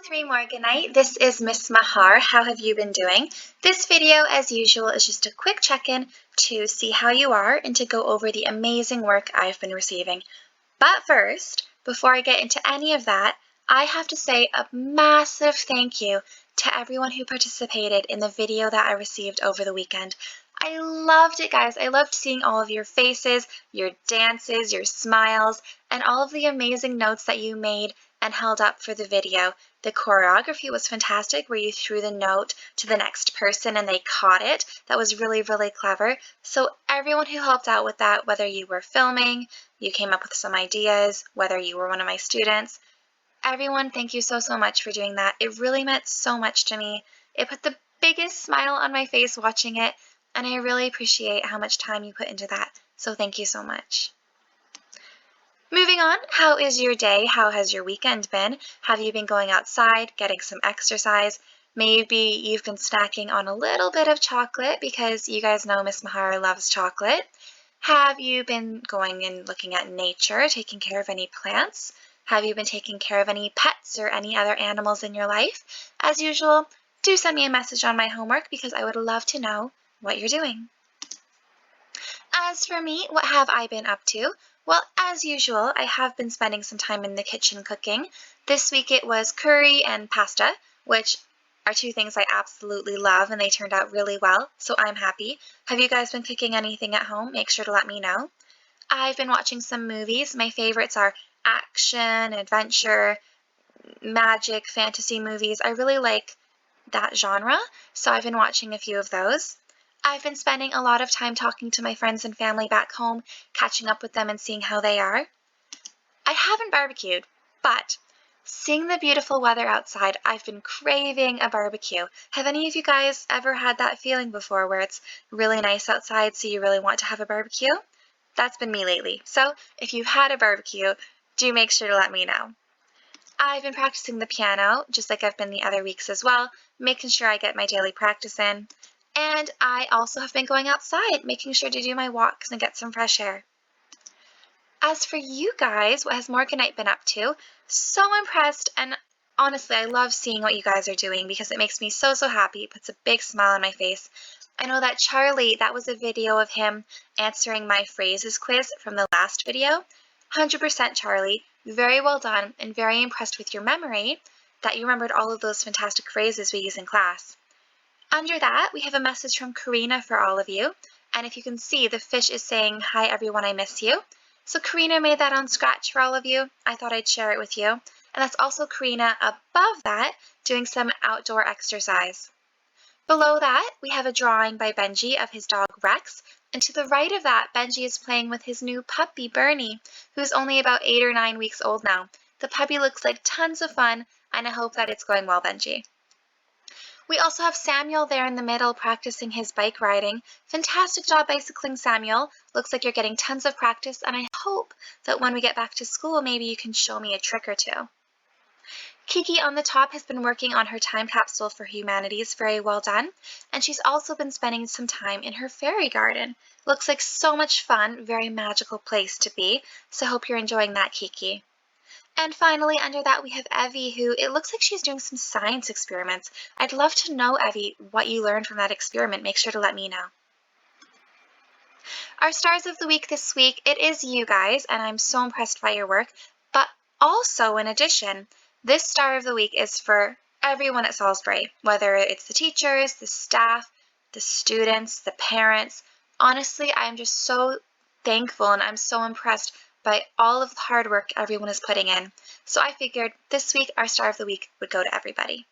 3 Morganite, this is Miss Mahar. How have you been doing? This video, as usual, is just a quick check-in to see how you are and to go over the amazing work I've been receiving. But first, before I get into any of that, I have to say a massive thank you to everyone who participated in the video that I received over the weekend. I loved it, guys. I loved seeing all of your faces, your dances, your smiles, and all of the amazing notes that you made and held up for the video. The choreography was fantastic, where you threw the note to the next person and they caught it. That was really, really clever. So everyone who helped out with that, whether you were filming, you came up with some ideas, whether you were one of my students, everyone, thank you so, so much for doing that. It really meant so much to me. It put the biggest smile on my face watching it, and I really appreciate how much time you put into that. So thank you so much. Moving on, how is your day? How has your weekend been? Have you been going outside, getting some exercise? Maybe you've been snacking on a little bit of chocolate because you guys know Miss Mahara loves chocolate. Have you been going and looking at nature, taking care of any plants? Have you been taking care of any pets or any other animals in your life? As usual, do send me a message on my homework because I would love to know what you're doing. As for me, what have I been up to? Well, as usual, I have been spending some time in the kitchen cooking. This week it was curry and pasta, which are two things I absolutely love, and they turned out really well, so I'm happy. Have you guys been cooking anything at home? Make sure to let me know. I've been watching some movies. My favorites are action, adventure, magic, fantasy movies. I really like that genre, so I've been watching a few of those. I've been spending a lot of time talking to my friends and family back home, catching up with them and seeing how they are. I haven't barbecued, but seeing the beautiful weather outside, I've been craving a barbecue. Have any of you guys ever had that feeling before where it's really nice outside so you really want to have a barbecue? That's been me lately. So if you've had a barbecue, do make sure to let me know. I've been practicing the piano, just like I've been the other weeks as well, making sure I get my daily practice in. And I also have been going outside, making sure to do my walks and get some fresh air. As for you guys, what has Morganite been up to? So impressed, and honestly, I love seeing what you guys are doing because it makes me so, so happy. It puts a big smile on my face. I know that Charlie, that was a video of him answering my phrases quiz from the last video. 100% Charlie, very well done and very impressed with your memory that you remembered all of those fantastic phrases we use in class. Under that, we have a message from Karina for all of you, and if you can see, the fish is saying, "Hi everyone, I miss you." So Karina made that on Scratch for all of you. I thought I'd share it with you. And that's also Karina above that doing some outdoor exercise. Below that, we have a drawing by Benji of his dog Rex, and to the right of that, Benji is playing with his new puppy Bernie, who's only about 8 or 9 weeks old now. The puppy looks like tons of fun, and I hope that it's going well, Benji. We also have Samuel there in the middle practicing his bike riding. Fantastic job bicycling, Samuel. Looks like you're getting tons of practice, and I hope that when we get back to school, maybe you can show me a trick or two. Kiki on the top has been working on her time capsule for humanities, very well done, and she's also been spending some time in her fairy garden. Looks like so much fun, very magical place to be, so I hope you're enjoying that, Kiki. And finally, under that, we have Evie, who it looks like she's doing some science experiments. I'd love to know, Evie, what you learned from that experiment. Make sure to let me know. Our stars of the week this week, it is you guys, and I'm so impressed by your work. But also, in addition, this star of the week is for everyone at Salisbury, whether it's the teachers, the staff, the students, the parents. Honestly, I'm just so thankful and I'm so impressed by all of the hard work everyone is putting in. So I figured this week our star of the week would go to everybody.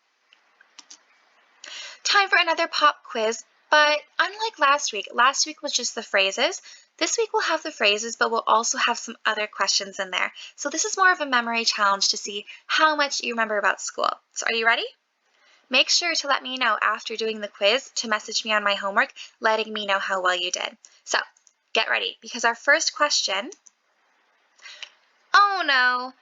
Time for another pop quiz, but unlike last week was just the phrases. This week we'll have the phrases, but we'll also have some other questions in there. So this is more of a memory challenge to see how much you remember about school. So are you ready? Make sure to let me know after doing the quiz to message me on my homework, letting me know how well you did. So get ready, because our first question... Oh no,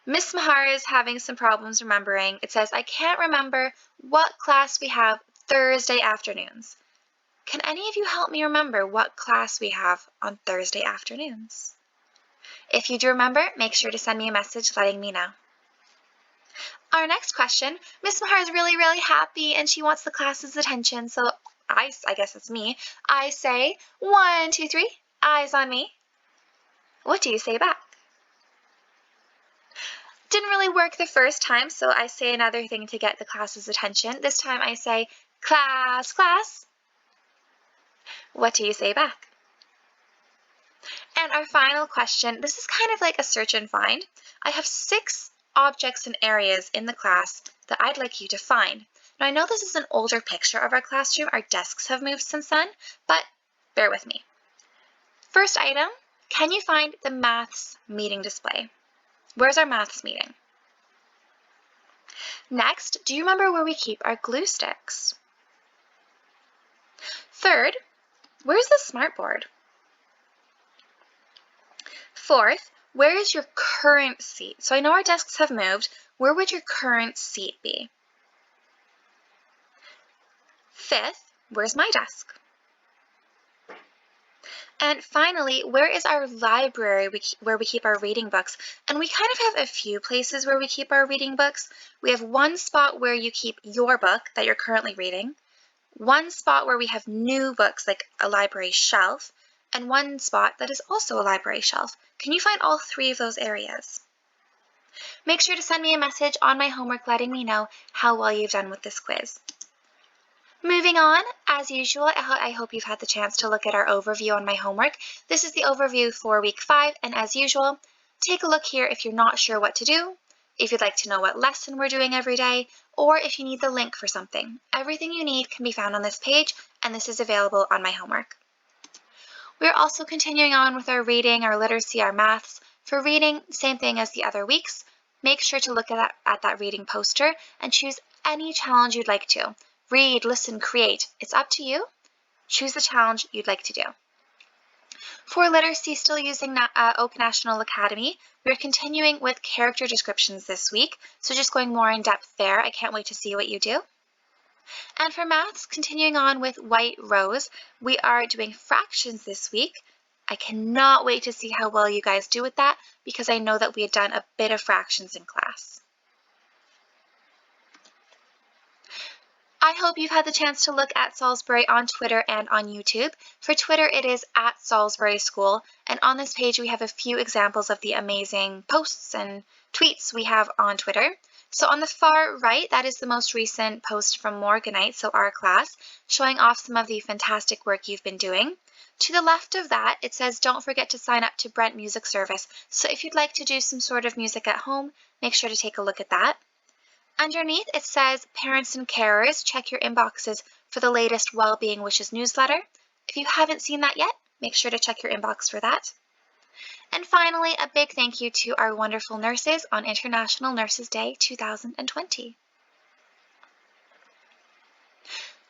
Miss Mahara is having some problems remembering. It says, I can't remember what class we have Thursday afternoons. Can any of you help me remember what class we have on Thursday afternoons? If you do remember, make sure to send me a message letting me know. Our next question, Miss Mahar is really, really happy and she wants the class's attention, so I guess it's me. I say, 1, 2, 3, eyes on me. What do you say back? Didn't really work the first time, so I say another thing to get the class's attention. This time I say, class, class. What do you say back? And our final question, this is kind of like a search and find. I have 6 objects and areas in the class that I'd like you to find. Now I know this is an older picture of our classroom. Our desks have moved since then, but bear with me. First item, can you find the maths meeting display? Where's our maths meeting? Next, do you remember where we keep our glue sticks? Third, where's the smartboard? Fourth, where is your current seat? So I know our desks have moved. Where would your current seat be? Fifth, where's my desk? And finally, where is our library where we keep our reading books? And we kind of have a few places where we keep our reading books. We have one spot where you keep your book that you're currently reading, one spot where we have new books like a library shelf, and one spot that is also a library shelf. Can you find all 3 of those areas? Make sure to send me a message on my homework letting me know how well you've done with this quiz. Moving on, as usual, I hope you've had the chance to look at our overview on my homework. This is the overview for week 5, and as usual, take a look here if you're not sure what to do, if you'd like to know what lesson we're doing every day, or if you need the link for something. Everything you need can be found on this page, and this is available on my homework. We're also continuing on with our reading, our literacy, our maths. For reading, same thing as the other weeks. Make sure to look at that reading poster and choose any challenge you'd like to. Read, listen, create. It's up to you. Choose the challenge you'd like to do. For literacy, still using Oak National Academy, we're continuing with character descriptions this week, so just going more in depth there. I can't wait to see what you do. And for maths, continuing on with White Rose, we are doing fractions this week. I cannot wait to see how well you guys do with that because I know that we had done a bit of fractions in class. I hope you've had the chance to look at Salisbury on Twitter and on YouTube. For Twitter, it is at Salisbury School, and on this page we have a few examples of the amazing posts and tweets we have on Twitter. So on the far right, that is the most recent post from Morganite, so our class, showing off some of the fantastic work you've been doing. To the left of that, it says don't forget to sign up to Brent Music Service. So if you'd like to do some sort of music at home, make sure to take a look at that. Underneath, it says, parents and carers, check your inboxes for the latest Wellbeing Wishes newsletter. If you haven't seen that yet, make sure to check your inbox for that. And finally, a big thank you to our wonderful nurses on International Nurses Day 2020.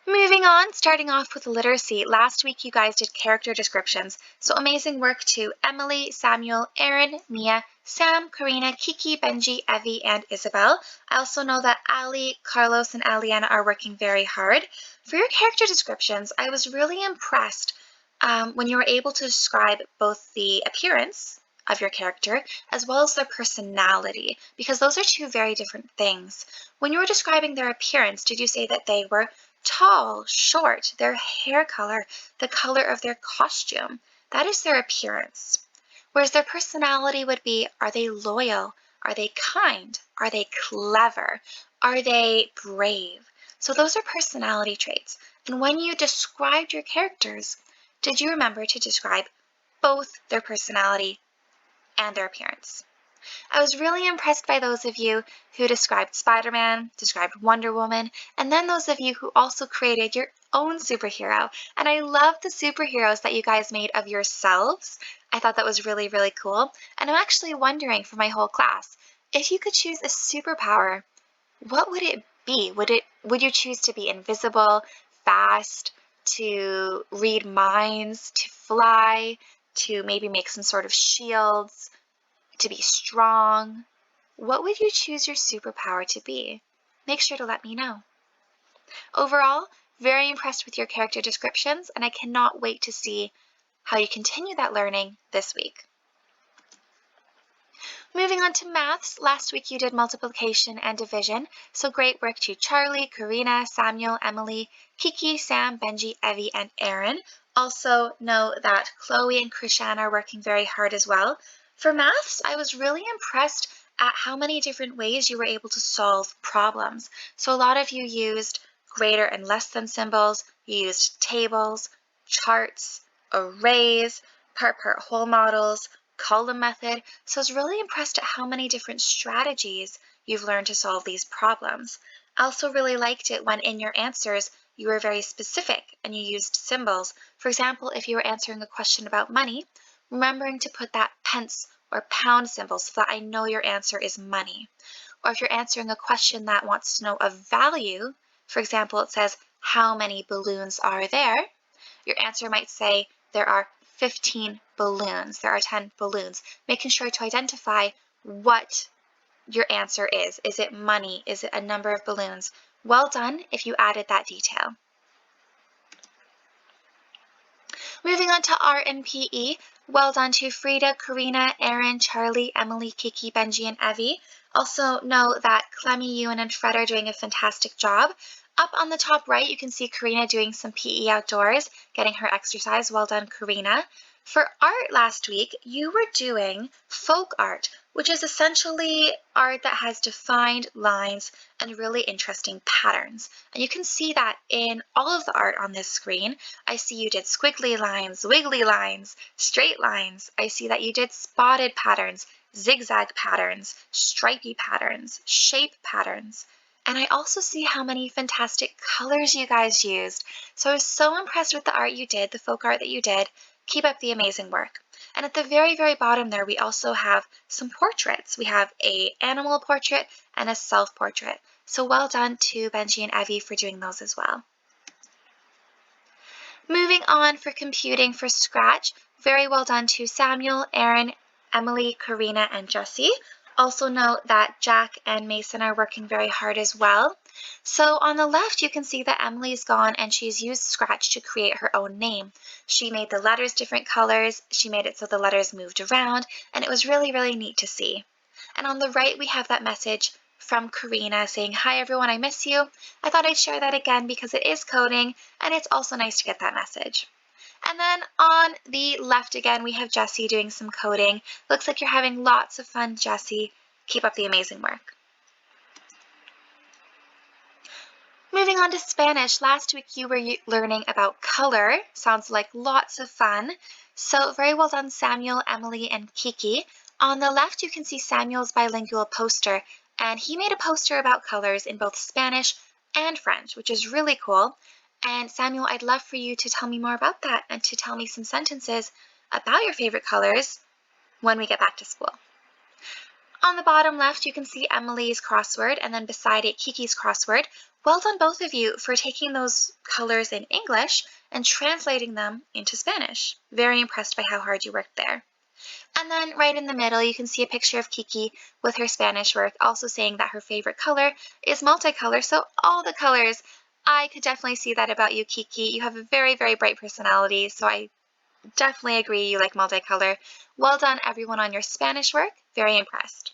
Moving on, starting off with literacy. Last week, you guys did character descriptions, so amazing work to Emily, Samuel, Aaron, Mia, Sam, Karina, Kiki, Benji, Evie, and Isabel. I also know that Ali, Carlos, and Aliana are working very hard. For your character descriptions, I was really impressed when you were able to describe both the appearance of your character as well as their personality, because those are 2 very different things. When you were describing their appearance, did you say that they were tall, short, their hair color, the color of their costume? That is their appearance. Whereas their personality would be, are they loyal? Are they kind? Are they clever? Are they brave? So those are personality traits. And when you described your characters, did you remember to describe both their personality and their appearance? I was really impressed by those of you who described Spider-Man, described Wonder Woman, and then those of you who also created your own superhero. And I love the superheroes that you guys made of yourselves. I thought that was really, really cool. And I'm actually wondering for my whole class, if you could choose a superpower, what would it be? Would you choose to be invisible, fast, to read minds, to fly, to maybe make some sort of shields, to be strong? What would you choose your superpower to be? Make sure to let me know. Overall, very impressed with your character descriptions, and I cannot wait to see how you continue that learning this week. Moving on to maths, last week you did multiplication and division, so great work to Charlie, Karina, Samuel, Emily, Kiki, Sam, Benji, Evie, and Aaron. Also know that Chloe and Krishan are working very hard as well. For maths, I was really impressed at how many different ways you were able to solve problems. So a lot of you used greater and less than symbols, you used tables, charts, arrays, part whole models, column method. So I was really impressed at how many different strategies you've learned to solve these problems. I also really liked it when in your answers you were very specific and you used symbols. For example, if you were answering a question about money, remembering to put that pence or pound symbol so that I know your answer is money. Or if you're answering a question that wants to know a value, for example, it says, how many balloons are there? Your answer might say, there are 15 balloons. There are 10 balloons. Making sure to identify what your answer is. Is it money? Is it a number of balloons? Well done if you added that detail. Moving on to art and PE, well done to Frida, Karina, Erin, Charlie, Emily, Kiki, Benji, and Evie. Also know that Clemmy, Ewan, and Fred are doing a fantastic job. Up on the top right, you can see Karina doing some PE outdoors, getting her exercise. Well done, Karina. For art last week, you were doing folk art, which is essentially art that has defined lines and really interesting patterns. And you can see that in all of the art on this screen. I see you did squiggly lines, wiggly lines, straight lines. I see that you did spotted patterns, zigzag patterns, stripy patterns, shape patterns. And I also see how many fantastic colors you guys used. So I was so impressed with the art you did, the folk art that you did. Keep up the amazing work. And at the very, very bottom there, we also have some portraits. We have an animal portrait and a self-portrait. So well done to Benji and Evie for doing those as well. Moving on for computing for Scratch, very well done to Samuel, Aaron, Emily, Karina, and Jessie. Also note that Jack and Mason are working very hard as well. So on the left, you can see that Emily's gone and she's used Scratch to create her own name. She made the letters different colors, she made it so the letters moved around, and it was really, really neat to see. And on the right, we have that message from Karina saying, hi everyone, I miss you. I thought I'd share that again because it is coding, and it's also nice to get that message. And then on the left again, we have Jessie doing some coding. Looks like you're having lots of fun, Jessie. Keep up the amazing work. Moving on to Spanish, last week you were learning about color. Sounds like lots of fun. So very well done, Samuel, Emily, and Kiki. On the left, you can see Samuel's bilingual poster, and he made a poster about colors in both Spanish and French, which is really cool. And Samuel, I'd love for you to tell me more about that and to tell me some sentences about your favorite colors when we get back to school. On the bottom left, you can see Emily's crossword, and then beside it, Kiki's crossword. Well done, both of you, for taking those colors in English and translating them into Spanish. Very impressed by how hard you worked there. And then right in the middle, you can see a picture of Kiki with her Spanish work, also saying that her favorite color is multicolor, so all the colors. I could definitely see that about you, Kiki. You have a very, very bright personality, so I definitely agree you like multicolor. Well done, everyone, on your Spanish work. Very impressed.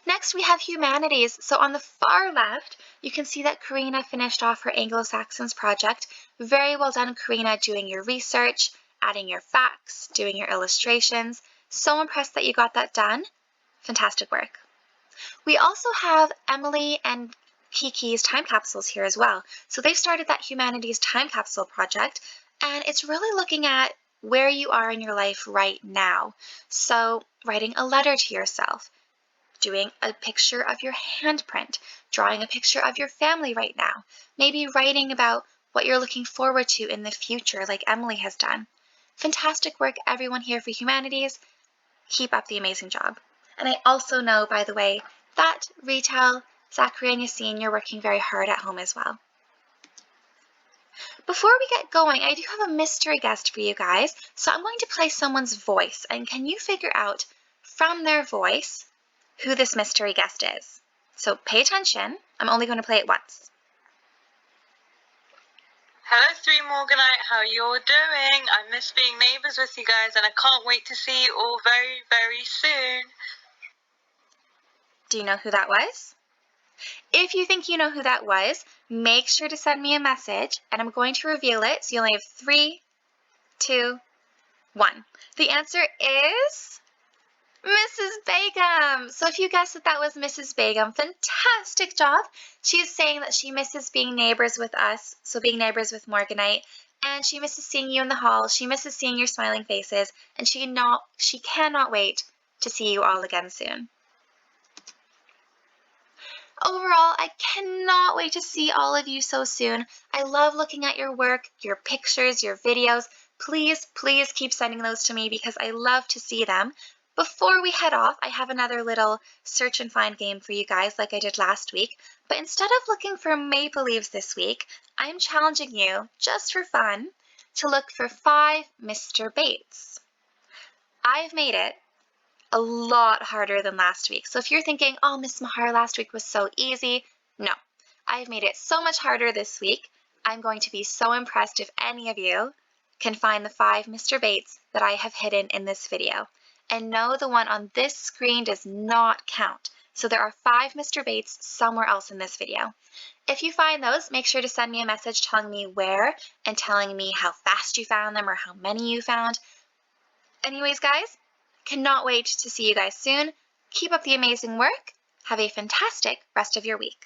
Next, we have humanities. So on the far left, you can see that Karina finished off her Anglo-Saxons project. Very well done, Karina, doing your research, adding your facts, doing your illustrations. So impressed that you got that done. Fantastic work. We also have Emily and Kiki's time capsules here as well. So they've started that humanities time capsule project, and it's really looking at where you are in your life right now. So writing a letter to yourself, doing a picture of your handprint, drawing a picture of your family right now, maybe writing about what you're looking forward to in the future like Emily has done. Fantastic work, everyone here for humanities. Keep up the amazing job. And I also know, by the way, that Retail, Zachary, and Yassine, you're working very hard at home as well. Before we get going, I do have a mystery guest for you guys. So I'm going to play someone's voice, and can you figure out from their voice who this mystery guest is? So pay attention. I'm only going to play it once. Hello, Three Morganite. How you all doing? I miss being neighbours with you guys, and I can't wait to see you all very, very soon. Do you know who that was? If you think you know who that was, make sure to send me a message, and I'm going to reveal it. So you only have 3, 2, 1. The answer is Mrs. Begum. So if you guessed that that was Mrs. Begum, fantastic job. She's saying that she misses being neighbors with us, so being neighbors with Morganite, and she misses seeing you in the hall. She misses seeing your smiling faces, and she cannot wait to see you all again soon. Overall, I cannot wait to see all of you so soon. I love looking at your work, your pictures, your videos. Please, please keep sending those to me because I love to see them. Before we head off, I have another little search and find game for you guys like I did last week. But instead of looking for maple leaves this week, I'm challenging you, just for fun, to look for 5 Mr. Bates. I've made it a lot harder than last week. So if you're thinking, oh, Miss Mahar, last week was so easy, no. I've made it so much harder this week. I'm going to be so impressed if any of you can find the 5 Mr. Bates that I have hidden in this video. And no, the one on this screen does not count. So there are 5 Mr. Bates somewhere else in this video. If you find those, make sure to send me a message telling me where and telling me how fast you found them or how many you found. Anyways, guys, cannot wait to see you guys soon. Keep up the amazing work. Have a fantastic rest of your week.